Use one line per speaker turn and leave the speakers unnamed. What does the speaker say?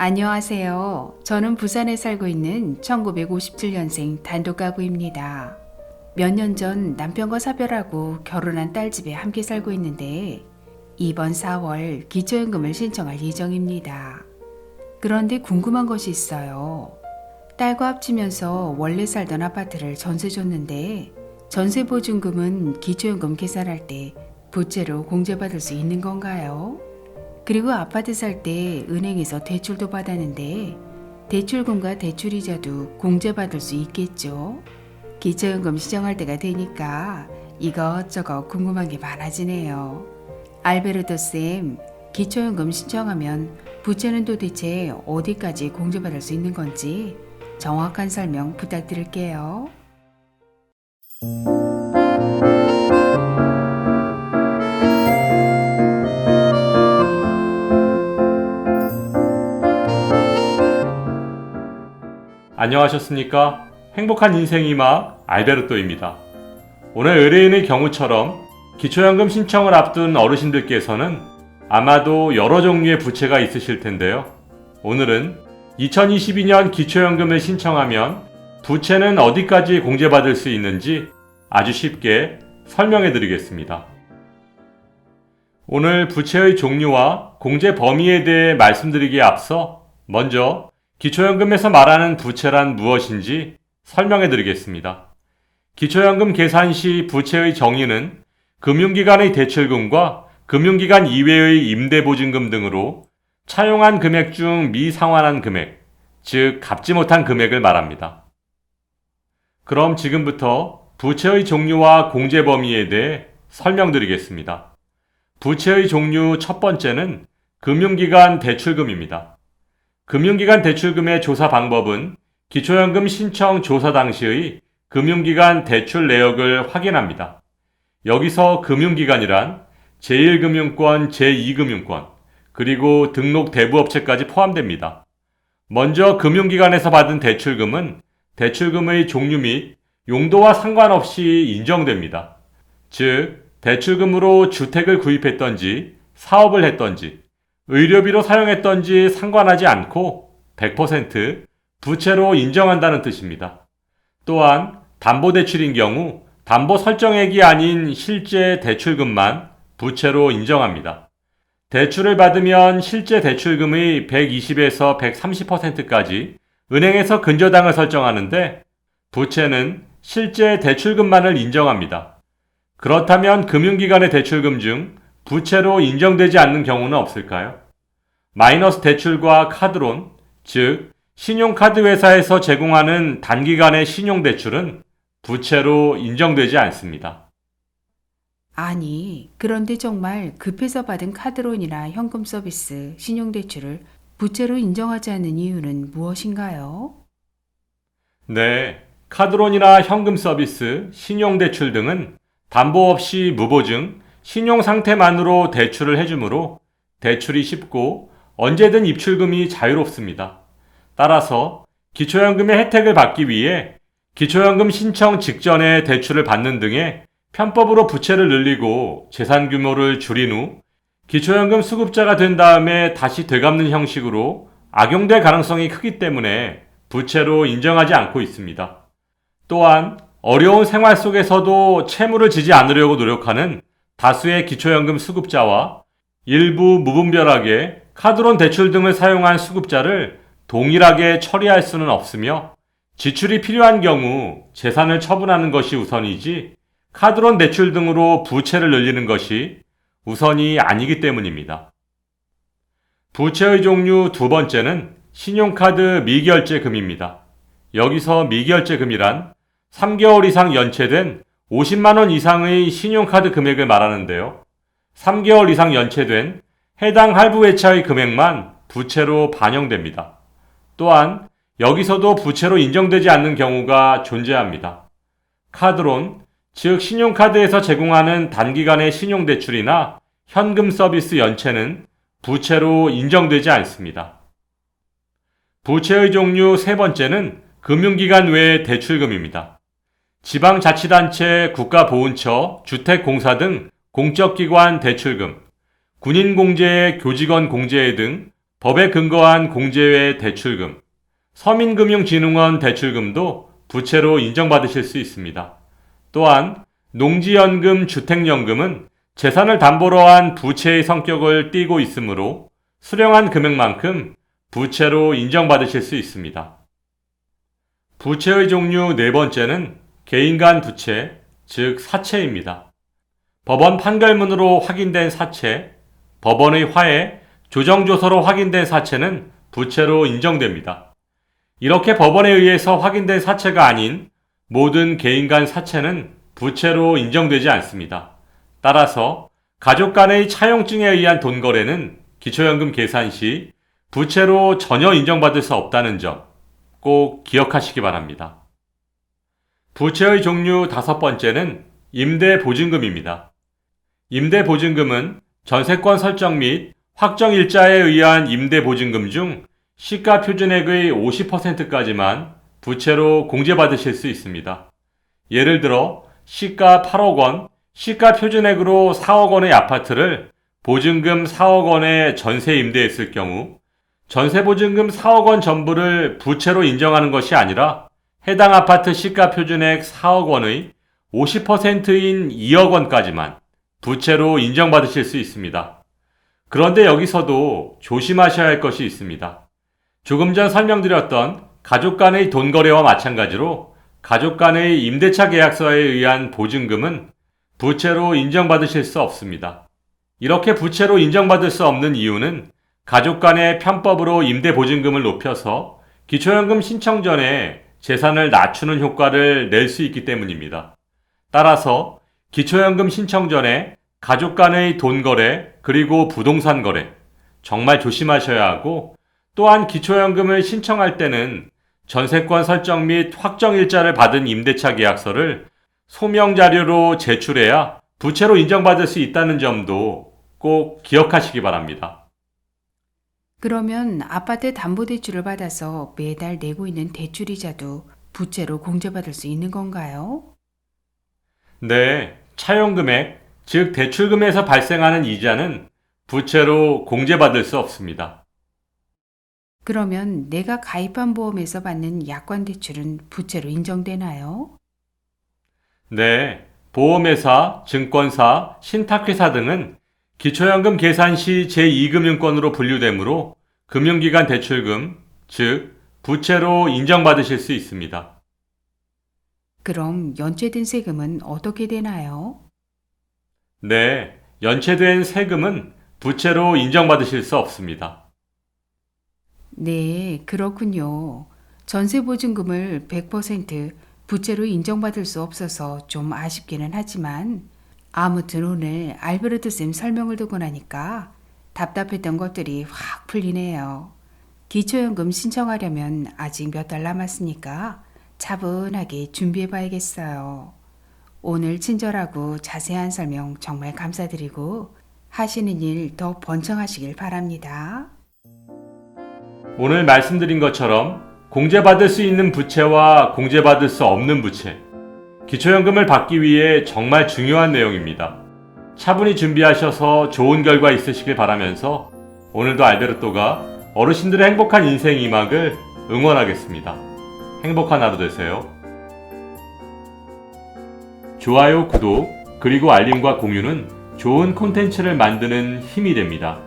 안녕하세요. 저는 부산에 살고 있는 1957년생 단독가구입니다. 몇 년 전 남편과 사별하고 결혼한 딸 집에 함께 살고 있는데 이번 4월 기초연금을 신청할 예정입니다. 그런데 궁금한 것이 있어요. 딸과 합치면서 원래 살던 아파트를 전세 줬는데 전세 보증금은 기초연금 계산할 때 부채로 공제받을 수 있는 건가요? 그리고 아파트 살 때 은행에서 대출도 받았는데 대출금과 대출이자도 공제받을 수 있겠죠? 기초연금 신청할 때가 되니까 이것저것 궁금한 게 많아지네요. 알베르토 쌤, 기초연금 신청하면 부채는 도대체 어디까지 공제받을 수 있는 건지 정확한 설명 부탁드릴게요.
안녕하셨습니까? 행복한 인생의 막 알베르토입니다. 오늘 의뢰인의 경우처럼 기초연금 신청을 앞둔 어르신들께서는 아마도 여러 종류의 부채가 있으실 텐데요. 오늘은 2022년 기초연금을 신청하면 부채는 어디까지 공제받을 수 있는지 아주 쉽게 설명해 드리겠습니다. 오늘 부채의 종류와 공제 범위에 대해 말씀드리기에 앞서 먼저 기초연금에서 말하는 부채란 무엇인지 설명해 드리겠습니다. 기초연금 계산 시 부채의 정의는 금융기관의 대출금과 금융기관 이외의 임대보증금 등으로 차용한 금액 중 미상환한 금액, 즉 갚지 못한 금액을 말합니다. 그럼 지금부터 부채의 종류와 공제 범위에 대해 설명드리겠습니다. 부채의 종류 첫 번째는 금융기관 대출금입니다. 금융기관 대출금의 조사 방법은 기초연금 신청 조사 당시의 금융기관 대출 내역을 확인합니다. 여기서 금융기관이란 제1금융권, 제2금융권, 그리고 등록 대부업체까지 포함됩니다. 먼저 금융기관에서 받은 대출금은 대출금의 종류 및 용도와 상관없이 인정됩니다. 즉, 대출금으로 주택을 구입했던지 사업을 했던지 의료비로 사용했던지 상관하지 않고 100% 부채로 인정한다는 뜻입니다. 또한 담보대출인 경우 담보 설정액이 아닌 실제 대출금만 부채로 인정합니다. 대출을 받으면 실제 대출금의 120에서 130%까지 은행에서 근저당을 설정하는데 부채는 실제 대출금만을 인정합니다. 그렇다면 금융기관의 대출금 중 부채로 인정되지 않는 경우는 없을까요? 마이너스 대출과 카드론, 즉 신용카드 회사에서 제공하는 단기간의 신용대출은 부채로 인정되지 않습니다.
아니, 그런데 정말 급해서 받은 카드론이나 현금 서비스, 신용대출을 부채로 인정하지 않는 이유는 무엇인가요?
네, 카드론이나 현금 서비스, 신용대출 등은 담보 없이 무보증, 신용 상태만으로 대출을 해주므로 대출이 쉽고 언제든 입출금이 자유롭습니다. 따라서 기초연금의 혜택을 받기 위해 기초연금 신청 직전에 대출을 받는 등의 편법으로 부채를 늘리고 재산 규모를 줄인 후 기초연금 수급자가 된 다음에 다시 되갚는 형식으로 악용될 가능성이 크기 때문에 부채로 인정하지 않고 있습니다. 또한 어려운 생활 속에서도 채무를 지지 않으려고 노력하는 다수의 기초연금 수급자와 일부 무분별하게 카드론 대출 등을 사용한 수급자를 동일하게 처리할 수는 없으며 지출이 필요한 경우 재산을 처분하는 것이 우선이지 카드론 대출 등으로 부채를 늘리는 것이 우선이 아니기 때문입니다. 부채의 종류 두 번째는 신용카드 미결제금입니다. 여기서 미결제금이란 3개월 이상 연체된 50만원 이상의 신용카드 금액을 말하는데요. 3개월 이상 연체된 해당 할부 회차의 금액만 부채로 반영됩니다. 또한 여기서도 부채로 인정되지 않는 경우가 존재합니다. 카드론, 즉 신용카드에서 제공하는 단기간의 신용대출이나 현금 서비스 연체는 부채로 인정되지 않습니다. 부채의 종류 세 번째는 금융기관 외 대출금입니다. 지방자치단체, 국가보훈처, 주택공사 등 공적기관 대출금, 군인공제회, 교직원 공제회 등 법에 근거한 공제외 대출금, 서민금융진흥원 대출금도 부채로 인정받으실 수 있습니다. 또한 농지연금, 주택연금은 재산을 담보로 한 부채의 성격을 띠고 있으므로 수령한 금액만큼 부채로 인정받으실 수 있습니다. 부채의 종류 네 번째는 개인 간 부채, 즉 사채입니다. 법원 판결문으로 확인된 사채, 법원의 화해, 조정조서로 확인된 사채는 부채로 인정됩니다. 이렇게 법원에 의해서 확인된 사채가 아닌 모든 개인 간 사채는 부채로 인정되지 않습니다. 따라서 가족 간의 차용증에 의한 돈 거래는 기초연금 계산 시 부채로 전혀 인정받을 수 없다는 점 꼭 기억하시기 바랍니다. 부채의 종류 다섯 번째는 임대보증금입니다. 임대보증금은 전세권 설정 및 확정일자에 의한 임대보증금 중 시가 표준액의 50%까지만 부채로 공제받으실 수 있습니다. 예를 들어 시가 8억 원, 시가 표준액으로 4억 원의 아파트를 보증금 4억 원에 전세 임대했을 경우 전세보증금 4억 원 전부를 부채로 인정하는 것이 아니라 해당 아파트 시가 표준액 4억 원의 50%인 2억 원까지만 부채로 인정받으실 수 있습니다. 그런데 여기서도 조심하셔야 할 것이 있습니다. 조금 전 설명드렸던 가족 간의 돈 거래와 마찬가지로 가족 간의 임대차 계약서에 의한 보증금은 부채로 인정받으실 수 없습니다. 이렇게 부채로 인정받을 수 없는 이유는 가족 간의 편법으로 임대보증금을 높여서 기초연금 신청 전에 재산을 낮추는 효과를 낼 수 있기 때문입니다. 따라서 기초연금 신청 전에 가족 간의 돈 거래 그리고 부동산 거래 정말 조심하셔야 하고, 또한 기초연금을 신청할 때는 전세권 설정 및 확정일자를 받은 임대차 계약서를 소명 자료로 제출해야 부채로 인정받을 수 있다는 점도 꼭 기억하시기 바랍니다.
그러면 아파트 담보대출을 받아서 매달 내고 있는 대출이자도 부채로 공제받을 수 있는 건가요?
네, 차용금액, 즉 대출금에서 발생하는 이자는 부채로 공제받을 수 없습니다.
그러면 내가 가입한 보험에서 받는 약관대출은 부채로 인정되나요?
네, 보험회사, 증권사, 신탁회사 등은 기초연금 계산 시 제2금융권으로 분류되므로 금융기관 대출금, 즉 부채로 인정받으실 수 있습니다.
그럼 연체된 세금은 어떻게 되나요?
네, 연체된 세금은 부채로 인정받으실 수 없습니다.
네, 그렇군요. 전세보증금을 100% 부채로 인정받을 수 없어서 좀 아쉽기는 하지만 아무튼 오늘 알베르트 쌤 설명을 듣고 나니까 답답했던 것들이 확 풀리네요. 기초연금 신청하려면 아직 몇 달 남았으니까 차분하게 준비해 봐야겠어요. 오늘 친절하고 자세한 설명 정말 감사드리고 하시는 일 더 번창하시길 바랍니다.
오늘 말씀드린 것처럼 공제받을 수 있는 부채와 공제받을 수 없는 부채, 기초연금을 받기 위해 정말 중요한 내용입니다. 차분히 준비하셔서 좋은 결과 있으시길 바라면서 오늘도 알베르토가 어르신들의 행복한 인생 2막을 응원하겠습니다. 행복한 하루 되세요. 좋아요, 구독, 그리고 알림과 공유는 좋은 콘텐츠를 만드는 힘이 됩니다.